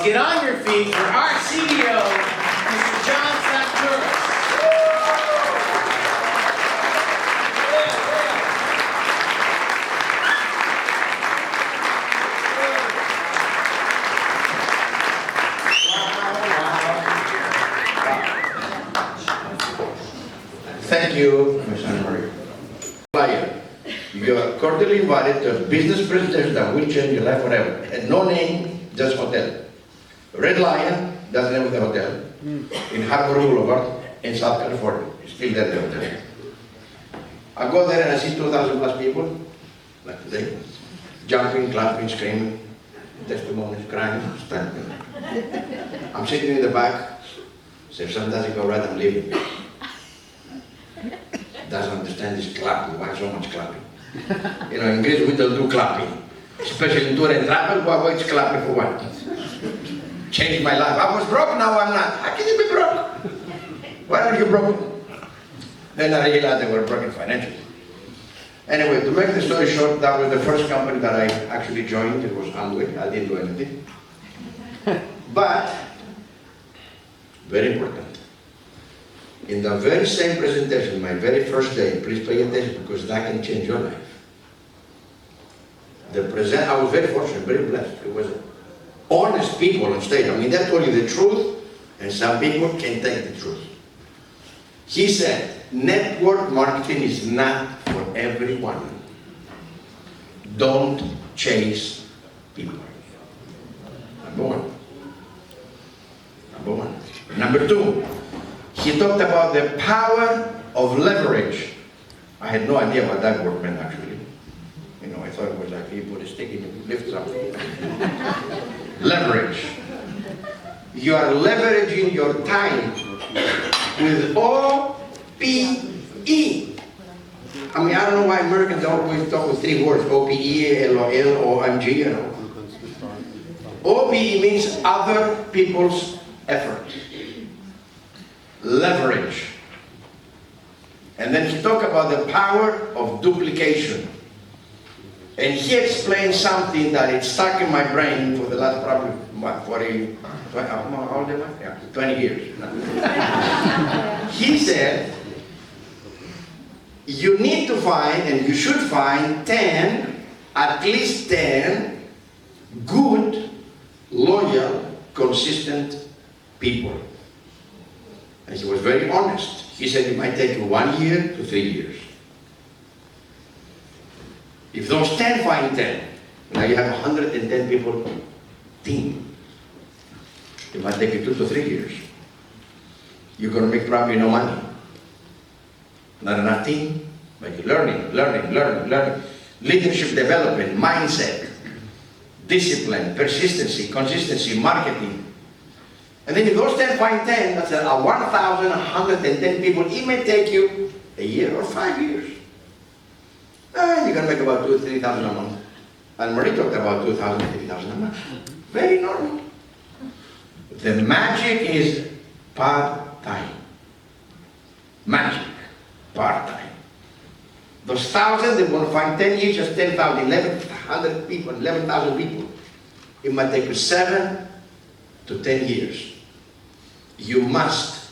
get on your feet for our CEO, Mr. John Sakuras. Thank you, Commissioner Marie. You are cordially invited to a business presentation that will change your life forever. And no name, just hotel. Red Lion doesn't have the hotel in Harbor Boulevard in South California. Still there, the hotel. I go there and I see 2,000 plus people, like today, jumping, clapping, screaming, testimonies, crying, stamping. I'm sitting in the back. So if something doesn't go right, I'm leaving. Doesn't understand this clapping. Why so much clapping? You know, in Greece we don't do clapping. Especially in tour and travel, why it's clapping for what? Changed my life. I was broke, now I'm not. How can you be broke? Why are you broke? Then I realized they were broken financially. Anyway, to make the story short, that was the first company that I actually joined. It was Amway. I didn't do anything. But, very important. In the very same presentation, my very first day, please pay attention because that can change your life. I was very fortunate, very blessed. It was honest people on stage. I mean, they told you the truth, and some people can't take the truth. He said, network marketing is not for everyone. Don't chase people. Number one. Number one. Number two, he talked about the power of leverage. I had no idea what that word meant actually. You know, I thought it was like you put a stick in and lift something. Leverage. You are leveraging your time with O-P-E. I mean, I don't know why Americans always talk with three words, O-P-E, L-O-L, O-M-G, you know. O-P-E means other people's effort. Leverage. And then he talked about the power of duplication. And he explained something that it stuck in my brain for the last probably, what, 20 years. He said, you need to find, and you should find 10, at least 10, good, loyal, consistent people. And he was very honest. He said it might take you 1 year to 3 years. If those 10 find 10, now you have 110 people team. It might take you 2 to 3 years. You're going to make probably no money. Not enough team, but you're learning. Leadership development, mindset, discipline, persistency, consistency, marketing. And then if those 10 find 10, that's 1,110 people. It may take you a year or 5 years. And you're going to make about 2,000 or 3,000 a month. And Marie talked about 2,000 or 3,000 a month. Very normal. The magic is part-time. Magic. Part-time. Those 1,000, they want to find 10 years, just 10,000, 1,100 people, 11,000 people. It might take you 7 to 10 years. You must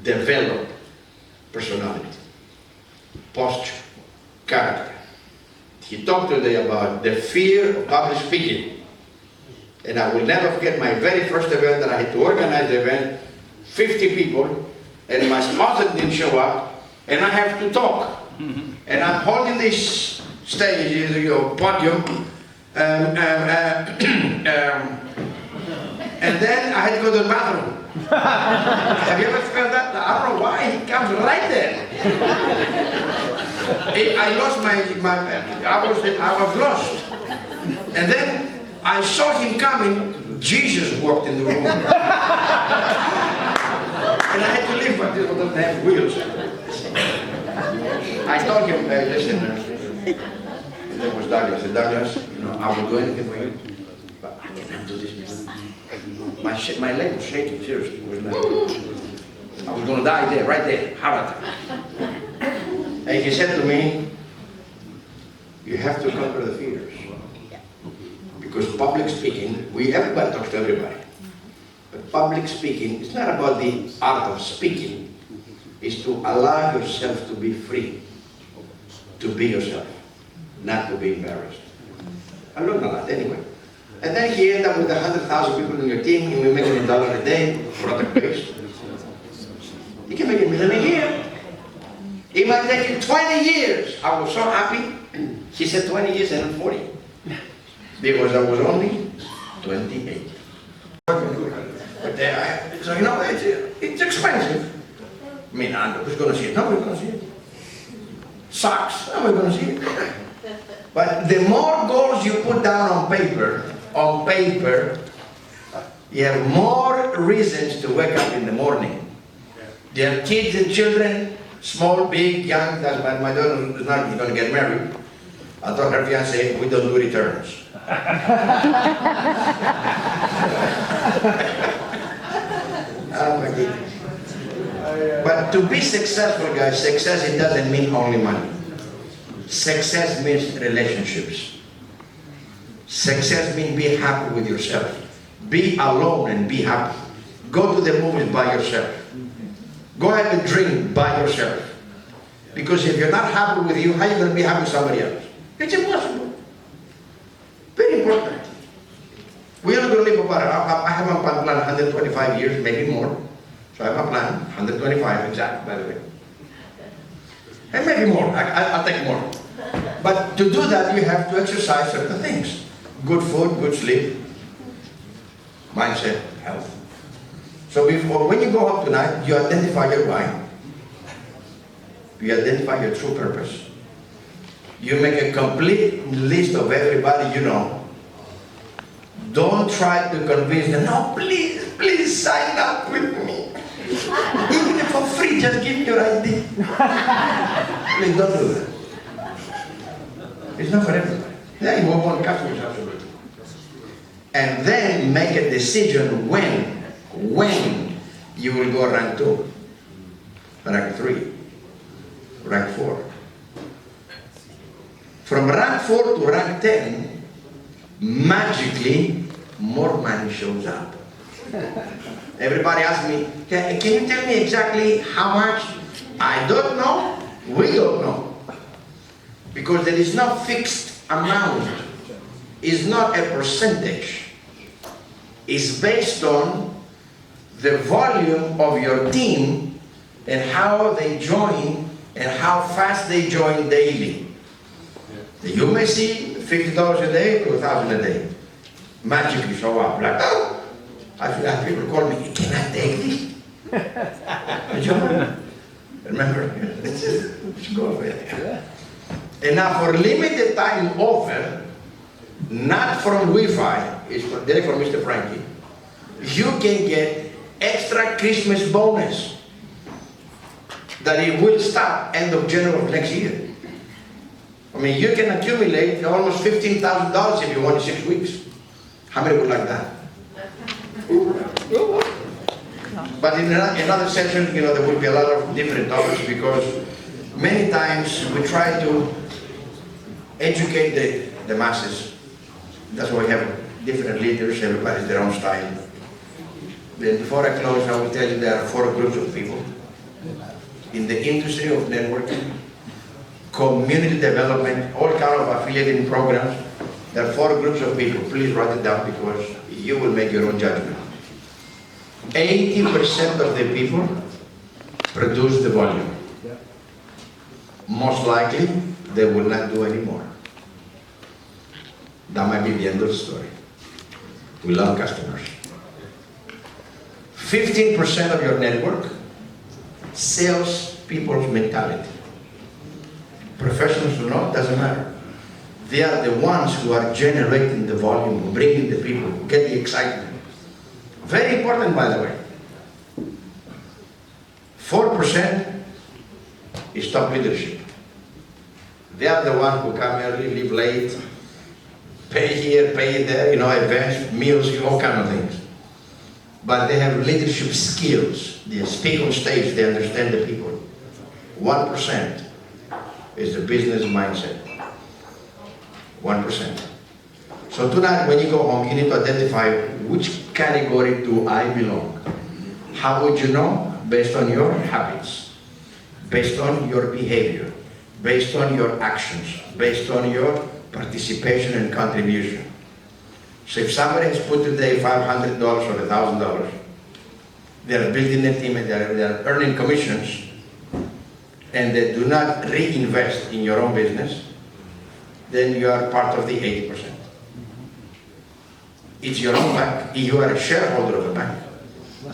develop personality, posture, character. He talked today about the fear of public speaking. And I will never forget my very first event that I had to organize the event, 50 people, and my sponsor didn't show up, and I have to talk. And I'm holding this stage, podium, and then I had to go to the bathroom. Have you ever felt that? I don't know why, he comes right there. I lost I was lost. And then I saw him coming, Jesus walked in the room. And I had to leave, but this one doesn't have wheels. I told him, hey, listen, and there was Douglas. I said, Douglas, I will do anything for you, but I cannot do this. My leg was shaking, seriously. It was like, I was going to die there, right there, heart attack. And he said to me, you have to conquer the fears. Because public speaking, everybody talks to everybody. But public speaking is not about the art of speaking. It's to allow yourself to be free, to be yourself, not to be embarrassed. I learned a lot anyway. And then you end up with 100,000 people in your team, and we're making $1 a day, product-based. You can make $1 million a year. It might take you 20 years. I was so happy. She said 20 years and I'm 40. Because I was only 28. But so you know, it's expensive. I mean, who's going to see it? Nobody's going to see it. Socks, nobody's going to see it. But the more goals you put down on paper, you have more reasons to wake up in the morning. You have kids and children, small, big, young. That's my daughter is not going to get married. I told her fiance, we don't do returns. Oh my goodness. But to be successful, guys, success, it doesn't mean only money. Success means relationships. Success means be happy with yourself. Be alone and be happy. Go to the movies by yourself. Go have a drink by yourself. Because if you're not happy with you, how are you going to be happy with somebody else? It's impossible. Very important. We are going to live about it. I have a plan 125 years, maybe more. So I have a plan, 125 exact, by the way. And maybe more, I'll take more. But to do that, you have to exercise certain things. Good food, good sleep, mindset, health. So when you go up tonight, you identify your why. You identify your true purpose. You make a complete list of everybody you know. Don't try to convince them, no, please sign up with me. Even if for free, just give me your ID. Please don't do that. It's not for everybody. Yeah, you want customers, absolutely. And then make a decision when you will go rank 2, rank 3, rank 4. From rank 4 to rank 10, magically, more money shows up. Everybody asks me, can you tell me exactly how much? I don't know. We don't know. Because there is no fixed amount. It's not a percentage. It's based on the volume of your team and how they join and how fast they join daily. You may see $50 a day to $1,000 a day. Magically show up like, oh! I should have people call me, can I take this? Remember? Let's go over there. And now for limited time offer, not from WeFi, it's direct from Mr. Frankie, you can get extra Christmas bonus that it will start end of January of next year. I mean, you can accumulate almost $15,000 if you want 6 weeks. How many would like that? But in another session, you know, there will be a lot of different topics because many times we try to educate the masses. That's why we have different leaders, everybody's their own style. Then before I close, I will tell you there are 4 groups of people in the industry of networking, community development, all kind of affiliating programs. There are 4 groups of people. Please write it down because you will make your own judgment. 80% of the people produce the volume. Most likely, they will not do anymore. That might be the end of the story. We love customers. 15% of your network, sales people's mentality. Professionals or not, doesn't matter. They are the ones who are generating the volume, bringing the people, get the excitement. Very important, by the way. 4% is top leadership. They are the ones who come early, leave late, pay here, pay there, you know, advance meals, all kind of things. But they have leadership skills. They speak on stage, they understand the people. 1% is the business mindset. 1%. So tonight, when you go home, you need to identify which category do I belong. How would you know? Based on your habits, based on your behavior, based on your actions, based on your participation and contribution. So if somebody has put today $500 or $1,000, they are building a team and they are earning commissions, and they do not reinvest in your own business, then you are part of the 80%. It's your own bank. You are a shareholder of a bank.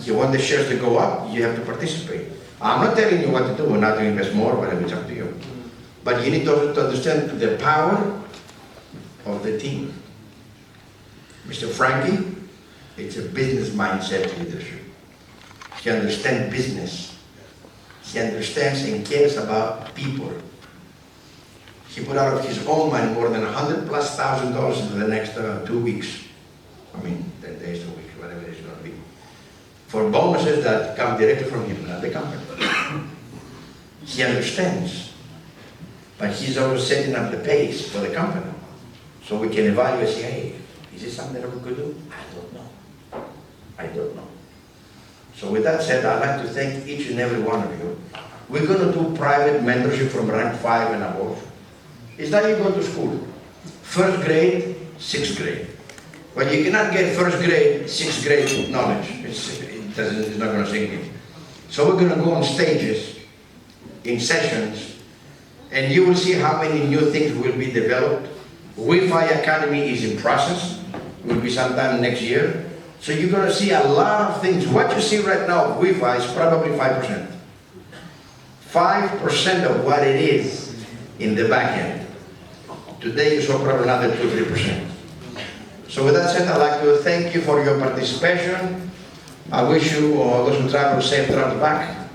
You want the shares to go up, you have to participate. I'm not telling you what to do, not to invest more, whatever, it's up to you. But you need to understand the power of the team. Mr. Frankie, it's a business mindset leadership. He understands business. He understands and cares about people. He put out of his own money more than $100,000+ into the next 2 weeks. I mean, 10 days, 2 weeks, whatever it's going to be. For bonuses that come directly from him, not the company. He understands. But he's always setting up the pace for the company. So we can evaluate and say, hey, is this something that we could do? I don't know. I don't know. So with that said, I'd like to thank each and every one of you. We're going to do private mentorship from rank 5 and above. It's like you go to school. First grade, 6th grade. Well, you cannot get first grade, 6th grade knowledge. It's not going to sink in. So we're going to go on stages, in sessions, and you will see how many new things will be developed. WeFi Academy is in process. Will be sometime next year. So you're going to see a lot of things. What you see right now of WeFi is probably 5%. 5% of what it is in the back end. Today you saw probably another 2-3%. So with that said, I'd like to thank you for your participation. I wish you, those who travel, safe travels back.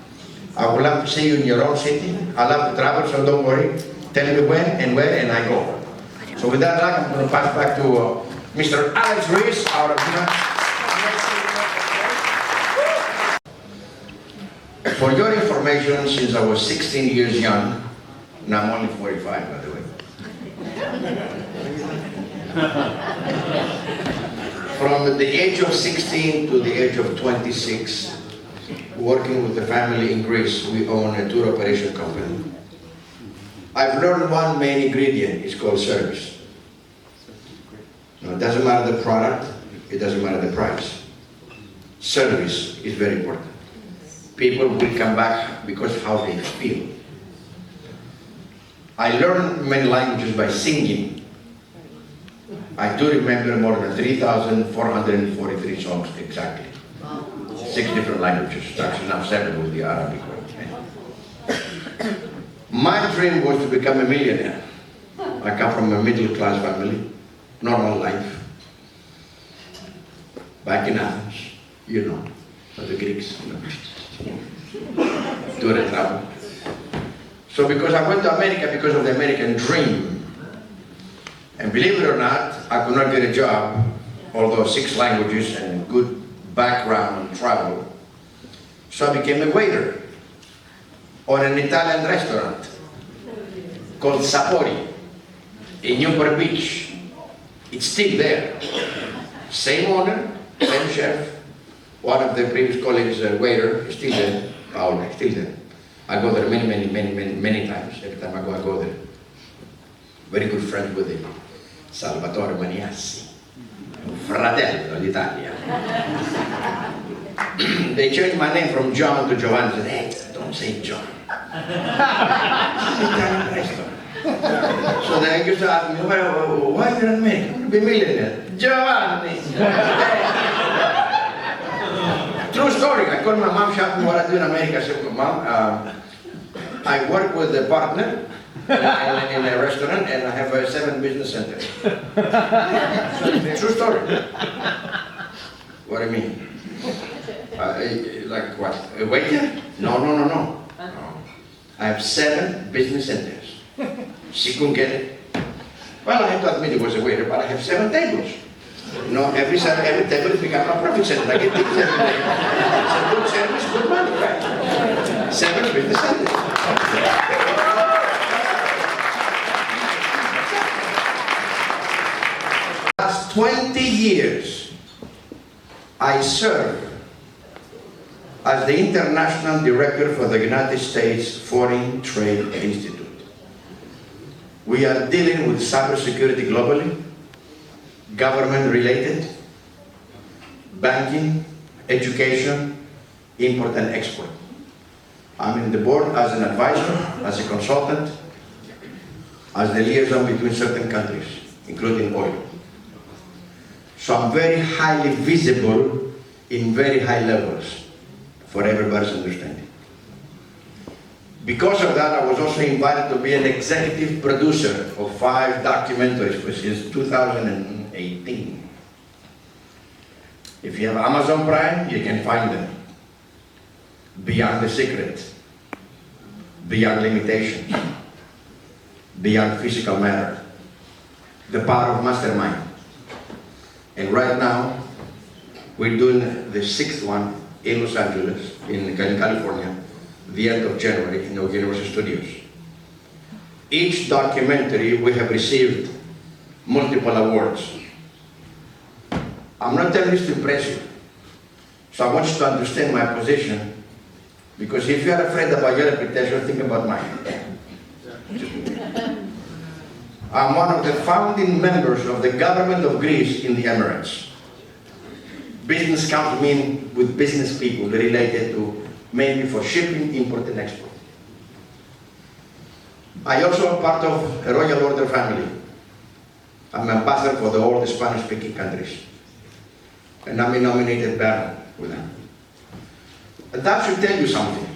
I would love to see you in your own city. I love to travel, so don't worry. Tell me when and where, and I go. So with that, I'm going to pass back to Mr. Alex Ruiz, our For your information, since I was 16 years young, and I'm only 45, by the way. From the age of 16 to the age of 26, working with the family in Greece, we own a tour operation company. I've learned one main ingredient, it's called service. Now, it doesn't matter the product, it doesn't matter the price. Service is very important. People will come back because of how they feel. I learned many languages by singing. I do remember more than 3,443 songs exactly. 6 different languages, actually now 7 with the Arabic one. My dream was to become a millionaire. I come from a middle class family, normal life. Back in Athens, you know, for the Greeks, you know, tour and travel. So because I went to America because of the American dream, and believe it or not, I could not get a job, although 6 languages and good background in travel. So I became a waiter on an Italian restaurant called Sapori in Newport Beach. It's still there. Same owner, same chef. One of the previous colleagues, waiter, is still there. Paolo, still there. I go there many times. Every time I go there. Very good friends with him. Salvatore Maniassi, fratello d'Italia. They changed my name from John to Giovanni. Said, hey, don't say John. Italian restaurant. So they used to ask me, well, why are you in America? To be millionaire. Giovanni. True story. I called my mom, she asked me what I do in America. I said, Mom, I work with a partner in a restaurant, and I have 7 business centers. True story. What do you mean? Like what? A waiter? No. I have 7 business centers. She couldn't get it. Well, I have to admit it was a waiter, but I have 7 tables. You know, every table is become a profit center. I get things every day. It's a good service, good money, right? 7 business centers. Last last 20 years, I served as the International Director for the United States Foreign Trade Institute. We are dealing with cybersecurity globally, government-related, banking, education, import and export. I'm in the board as an advisor, as a consultant, as the liaison between certain countries, including oil. So I'm very highly visible in very high levels for everybody's understanding. Because of that, I was also invited to be an executive producer of 5 documentaries, which is 2018. If you have Amazon Prime, you can find them. Beyond the Secret, Beyond Limitations, Beyond Physical Matter, The Power of Mastermind. And right now, we're doing the 6th one in Los Angeles, in California, the end of January in our Universal Studios. Each documentary we have received multiple awards. I'm not telling this to impress you. So I want you to understand my position, because if you are afraid about your reputation, think about mine. I'm one of the founding members of the government of Greece in the Emirates. Business comes in with business people related to mainly for shipping, import and export. I also am part of a Royal Order family. I'm ambassador for all the Spanish-speaking countries. And I'm a nominated baron with them. And that should tell you something.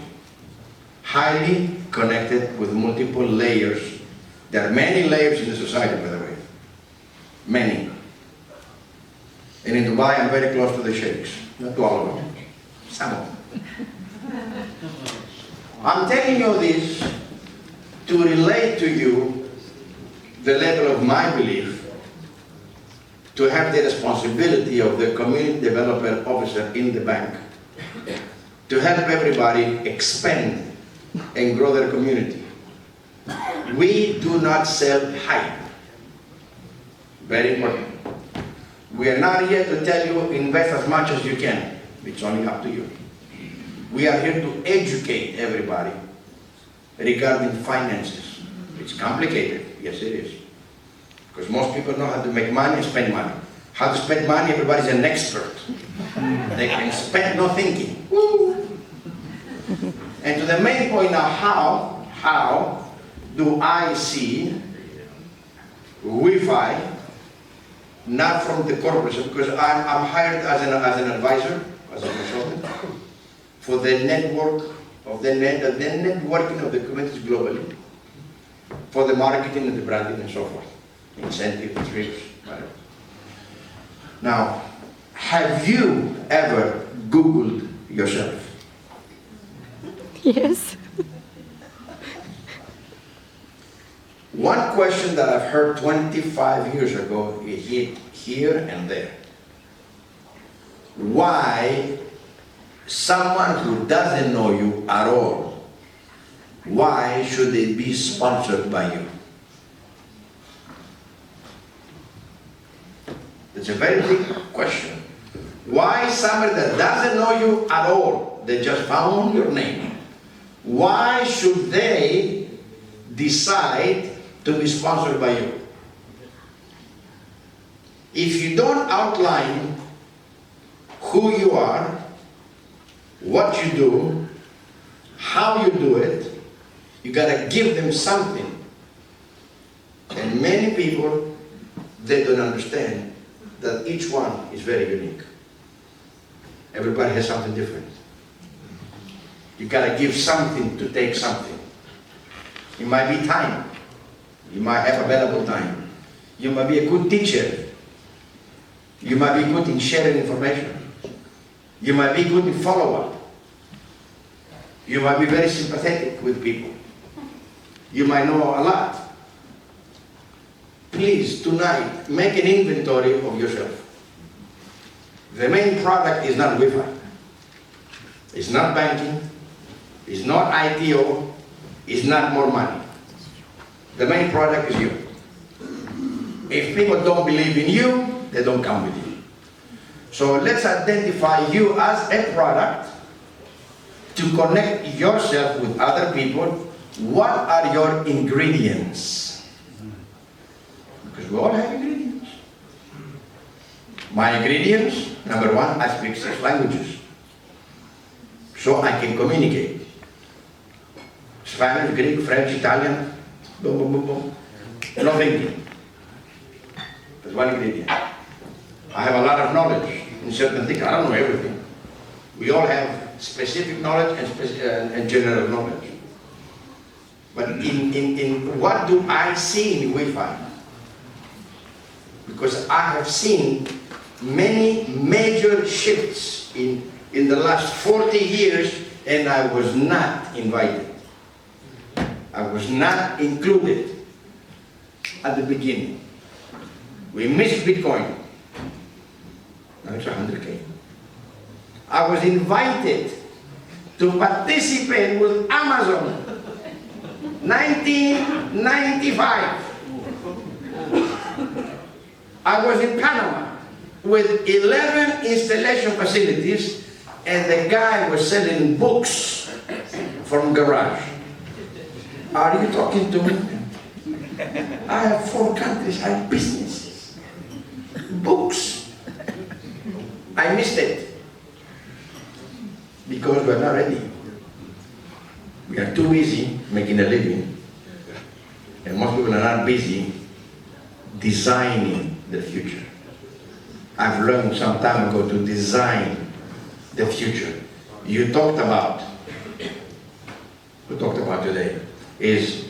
Highly connected with multiple layers. There are many layers in the society, by the way. Many. And in Dubai, I'm very close to the sheikhs. Not to all of them. Some of them. I'm telling you this to relate to you the level of my belief to have the responsibility of the community developer officer in the bank to help everybody expand and grow their community. We do not sell hype. Very important. We are not here to tell you invest as much as you can. It's only up to you. We are here to educate everybody regarding finances. It's complicated, yes it is. Because most people know how to make money and spend money. How to spend money, everybody's an expert. They can spend no thinking. Woo. And to the main point now, how do I see WeFi, not from the corporation, because I'm hired as an advisor, as a consultant, for the network of the networking of the communities globally, for the marketing and the branding and so forth, incentives, trips, whatever. Now, have you ever Googled yourself? Yes. One question that I've heard 25 years ago is hit here and there. Why someone who doesn't know you at all, why should they be sponsored by you? It's a very big question. Why somebody that doesn't know you at all, they just found your name, why should they decide to be sponsored by you? If you don't outline who you are, what you do, how you do it, you gotta give them something. And many people, they don't understand that each one is very unique. Everybody has something different. You gotta give something to take something. It might be time. You might have available time. You might be a good teacher. You might be good in sharing information. You might be good in follow-up. You might be very sympathetic with people. You might know a lot. Please, tonight, make an inventory of yourself. The main product is not WeFi. It's not banking. It's not ITO. It's not more money. The main product is you. If people don't believe in you, they don't come with you. So let's identify you as a product to connect yourself with other people. What are your ingredients? Because we all have ingredients. My ingredients, number one, I speak 6 languages. So I can communicate. Spanish, Greek, French, Italian, boom, boom, boom, boom. No thinking. That's one ingredient. I have a lot of knowledge in certain things. I don't know everything. We all have specific knowledge and general knowledge. But in what do I see in Wi-Fi? Because I have seen many major shifts in the last 40 years, and I was not invited. I was not included at the beginning. We missed Bitcoin. Now it's 100K. I was invited to participate with Amazon. 1995. I was in Panama with 11 installation facilities, and the guy was selling books from garage. Are you talking to me? I have 4 countries, I have businesses, books. I missed it because we're not ready. We are too busy making a living, and most people are not busy designing the future. I've learned some time ago to design the future. We talked about today is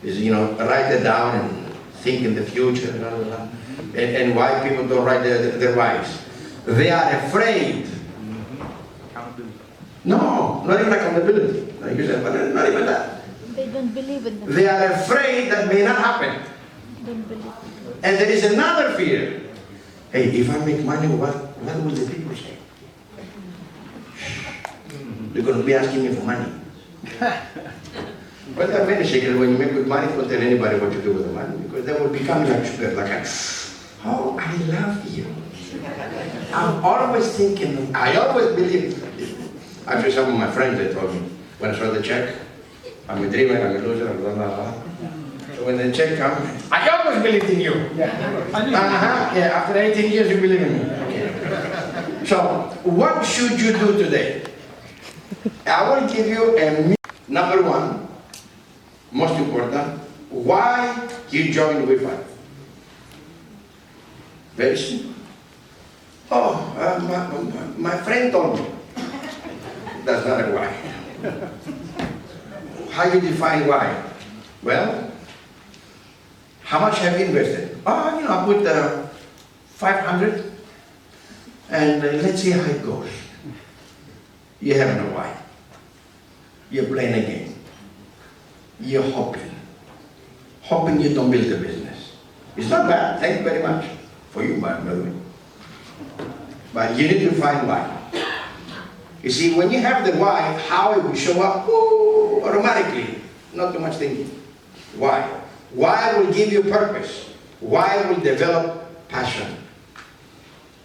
write it down and think in the future, blah, blah, blah. And why people don't write their lives. They are afraid. No, not even accountability. Like you said, but not even that. They don't believe in them. They are afraid that may not happen. Don't believe. And there is another fear. Hey, if I make money, what will the people say? They're going to be asking me for money. But there are many secrets. When you make good money, don't tell anybody what you do with the money, because they will become like sugar, oh, I love you. I'm always thinking, I always believe. Actually, some of my friends, they told me, when I saw the check, I'm a dreamer, I'm a loser, blah, blah, blah. So when the check comes, I always believed in you. Yeah, after 18 years, you believe in me. Okay. So, what should you do today? I will give you number one, most important, why you join WeFi. Very simple. Oh, my friend told me. That's not a why. How you define why? Well, how much have you invested? Oh, I put 500, and let's see how it goes. You have no why. You're playing a game. You're hoping. Hoping you don't build a business. It's not bad, thank you very much. For you, by the way. But you need to find why. You see, when you have the why, how it will show up, automatically. Not too much thinking. Why? Why will give you purpose. Why will develop passion.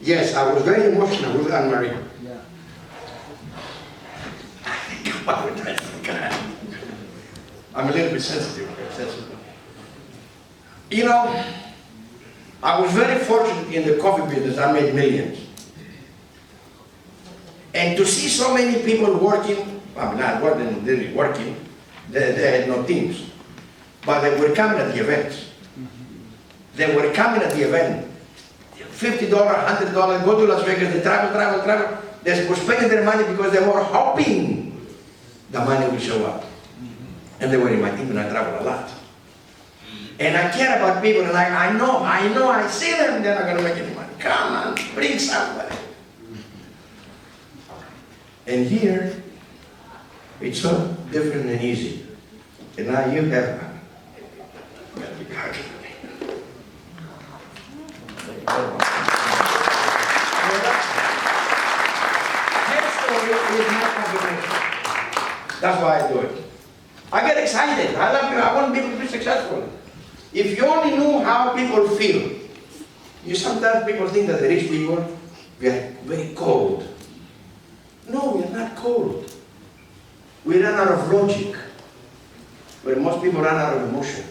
Yes, I was very emotional with Anne-Marie. Yeah. I'm a little bit sensitive. I was very fortunate in the coffee business. I made millions. And to see so many people working, not working, really working, they had no teams. But they were coming at the events. They were coming at the event. $50, $100, go to Las Vegas, they travel. They were spending their money because they were hoping the money would show up. And they were in my team, and I travel a lot. And I care about people, and I know, I see them, they're not going to make any money. Come on, bring somebody. And here, it's so different and easy. And now you have That's why I do it. I get excited. I love you. I want people to be successful. If you only knew how people feel Sometimes people think that the rich people, we are very cold. No, we are not cold. We run out of logic, where most people run out of emotion.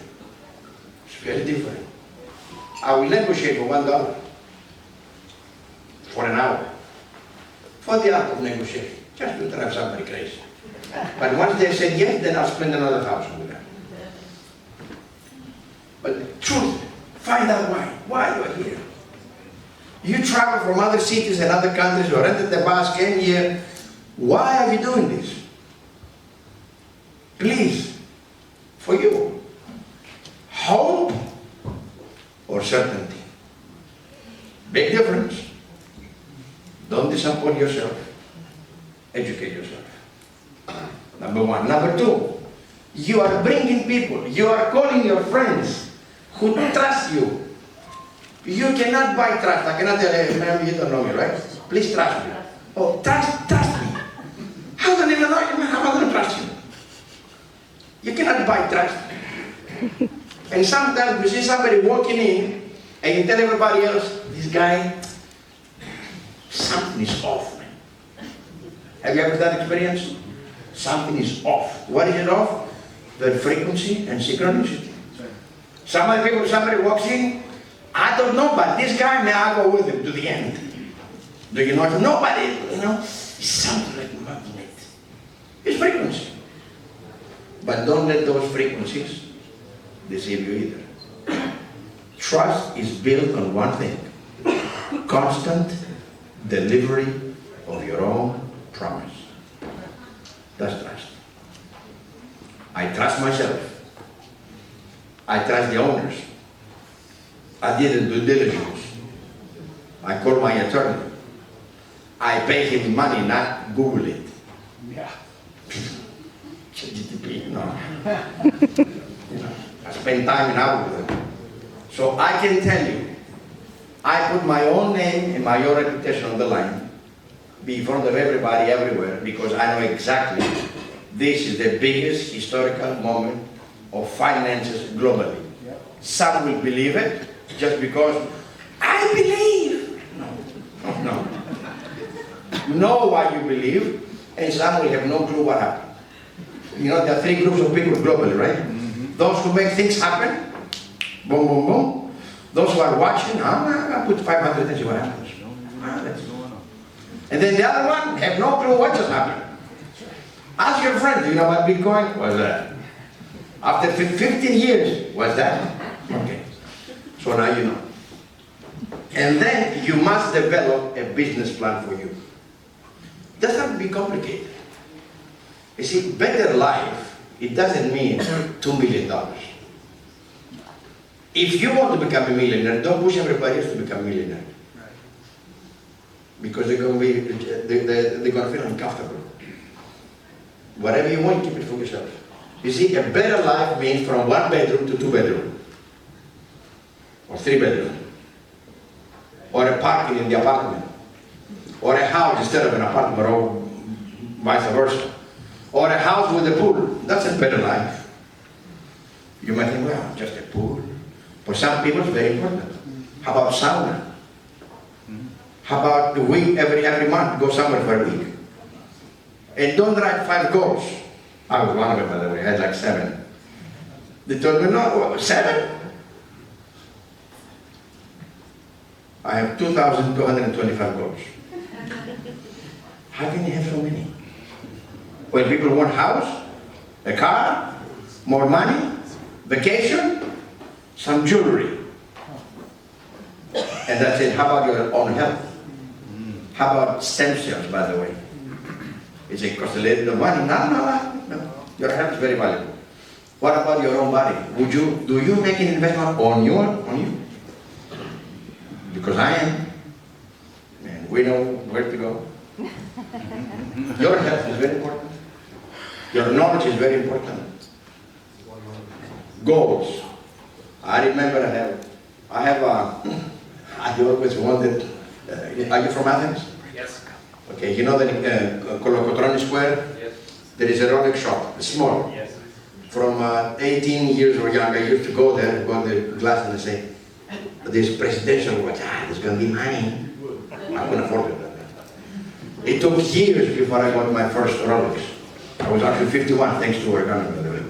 It's very different. I will negotiate for $1 for an hour, for the art of negotiation, just to drive somebody crazy. But once they say yes, then I'll spend another $1,000 with them. But the truth, find out why you're here. You travel from other cities and other countries, you rented the bus, came here. Why are you doing this? Please, for you, hope or certainty? Big difference. Don't disappoint yourself. Educate yourself. Number one. Number two, you are bringing people, you are calling your friends who trust you. You cannot buy trust. I cannot tell you, ma'am, you don't know me, right? Please trust me. Oh, trust me. How do I even know you? How am I going to trust you? You cannot buy trust. And sometimes you see somebody walking in and you tell everybody else, this guy, something is off, man. Have you ever had that experience? Something is off. What is it off? The frequency and synchronicity. Somebody walks in, I don't know, but this guy, may I go with him to the end? Do you know? Nobody, it's something like a magnet. It's frequency. But don't let those frequencies deceive you either. Trust is built on one thing: constant delivery of your own promise. That's trust. I trust myself. I trust the owners. I did the due diligence. I called my attorney. I pay him money, not Google it. Yeah. GTP, no. I spend time in hours with them. So I can tell you, I put my own name and my own reputation on the line, be in front of everybody everywhere, because I know exactly this is the biggest historical moment of finances globally. Yep. Some will believe it just because I believe. No. Know why you believe, and some will have no clue what happened. There are three groups of people globally, right? Mm-hmm. Those who make things happen, boom, boom, boom. Those who are watching, I put 500 and see what happens. And then the other one have no clue what just happened. Ask your friend, do you know what Bitcoin was that? After 15 years, what's that? Okay. So now you know. And then you must develop a business plan for you. It doesn't have to be complicated. You see, better life, it doesn't mean $2 million. If you want to become a millionaire, don't push everybody else to become a millionaire. Because they're going to feel uncomfortable. Whatever you want, keep it for yourself. You see, a better life means from 1 bedroom to 2 bedroom, or 3 bedroom, or a parking in the apartment, or a house instead of an apartment, or vice versa, or a house with a pool. That's a better life. You might think, well, just a pool. For some people, it's very important. How about sauna? How about the week, every month, go somewhere for a week? And don't write 5 goals. I was one of them, by the way. I had like 7. They told me, no, 7? I have 2,225 goals. How can you have so many? When people want a house, a car, more money, vacation, some jewelry. And that's it. How about your own health? How about stem cells, by the way? Is it cost a little money? No. Your health is very valuable. What about your own body? Do you make an investment on you? Because I am. And we know where to go. Your health is very important. Your knowledge is very important. Goals. I remember I always wanted, are you from Athens? Yes. Okay, you know that Kolokotroni Square? Yes. There is a Rolex shop, small. Yes. From 18 years or younger, I used to go there, go to the glass and say, this presidential watch, it's gonna be mine. I couldn't afford it. It took years before I got my first Rolex. I was actually 51, thanks to our gun, by the way.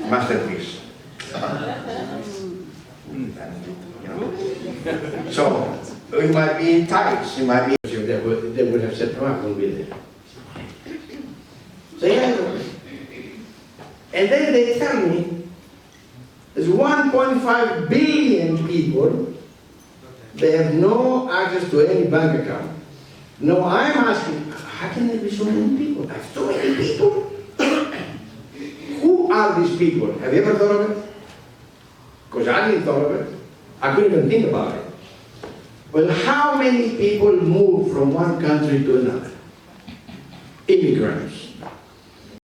Masterpiece. So, it might be tights, it might be, they would have said, no, I won't be there. So yeah, and then they tell me, there's 1.5 billion people, they have no access to any bank account. No, I'm asking, how can there be so many people? I have so many people. Who are these people? Have you ever thought of it? Because I didn't thought of it. I couldn't even think about it. Well, how many people move from one country to another? Immigrants.